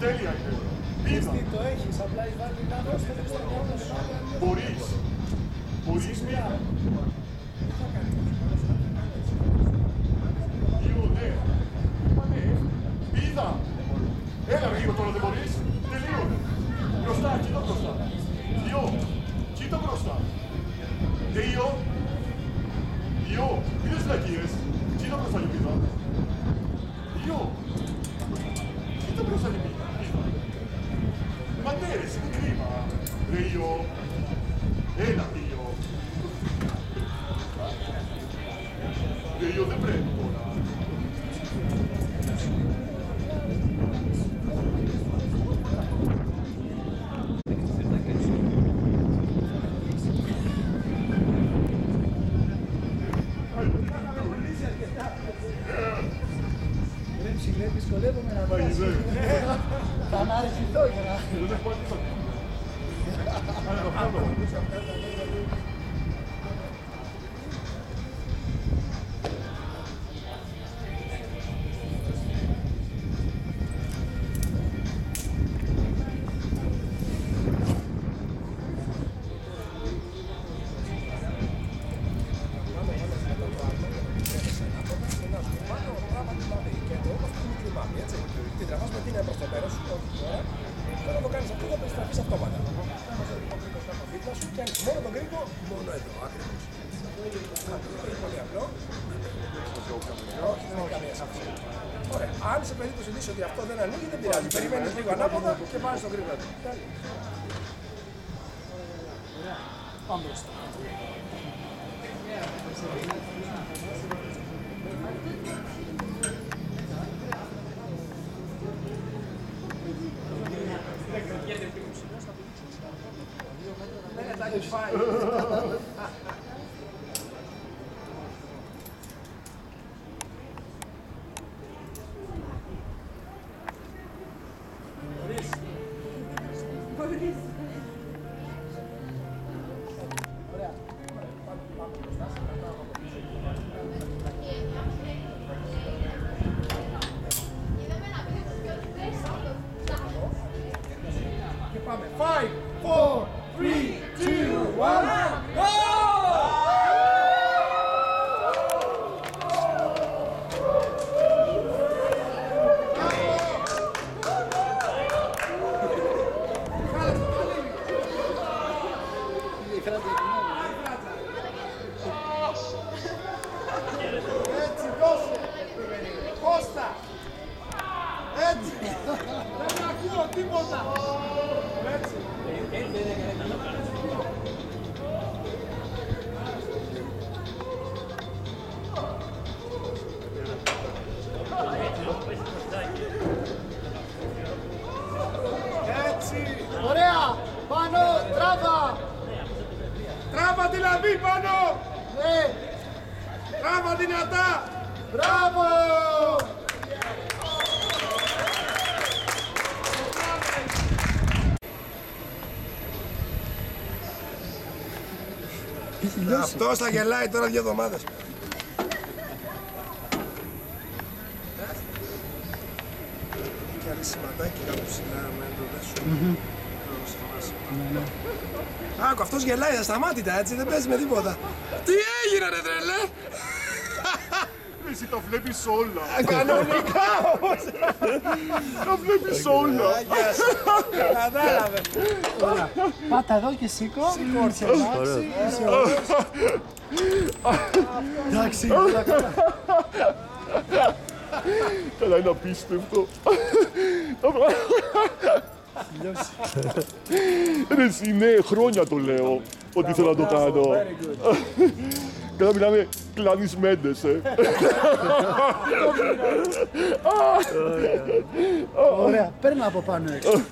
τέλεια είναι. Πήδα. Τι το έχεις, απλά η βάλει λάθος, θέλεις να κάνεις. Μπορείς. Μπορείς μία. Δύο, ναι. Μα ναι. Πήδα. Έλα λίγο τώρα, δεν μπορείς. Τελείωνε. Μπροστά, κοίτα μπροστά. Δύο. Κοίτα μπροστά. Δύο. Δύο. Είδες βλακίες. Κοίτα μπροστά, Λυπίδα. Δύο. Κοίτα μπροστά, Λυπίδα. Μα ναι, ρε, είναι κρίμα. Δύο. Έλα, δύο. Δύο δεν πρέπει τώρα. Δυσκολεύομαι να βγάλω. Θα αναρριχηθώ για να... Μόνο τον κρίκο, μόνο εδώ, ακριβώς. Πολύ απλό. Όχι, δεν έχει καμία σαφή. Ωραία. Αν σε περίπτωση δεις ότι αυτό δεν ανοίγει, δεν πειράζει. Περιμένεις λίγο ανάποδα και πας στον κρίκο. Πάμε μπροστά. It's fine. Και πάμε. 5, 4, 3, 2, 1, go! Έτσι, δώσε! Κώστα! Έτσι! Δεν ακούω τίποτα! Έτσι! Έτσι! Ωραία! Πάνω! Τράβα! Τράβα δηλαδή πάνω! Ναι! Τράβα δυνατά! Μπράβο! Αυτός θα γελάει τώρα 2 εβδομάδες. Και άλλη σηματάκι κάπου ψηλά με το δέσου. Άκου, αυτός γελάει ασταμάτητα έτσι, δεν παίζει με τίποτα. Τι έγινε ρε τρελέ! Εσύ τα βλέπεις όλα. Κανονικά όμως! Τα βλέπεις όλα. Κατάλαβε. Πάτα εδώ και σήκω. Σηκώρσε. Εντάξει, καλά, καλά. Καλά, είναι απίστευτο. Ρε εσύ, ναι, χρόνια το λέω ότι θέλω να το κάνω. Καλά μιλάμε κλάνεις Μέντες, Ωραία, παίρνω από πάνω έξω.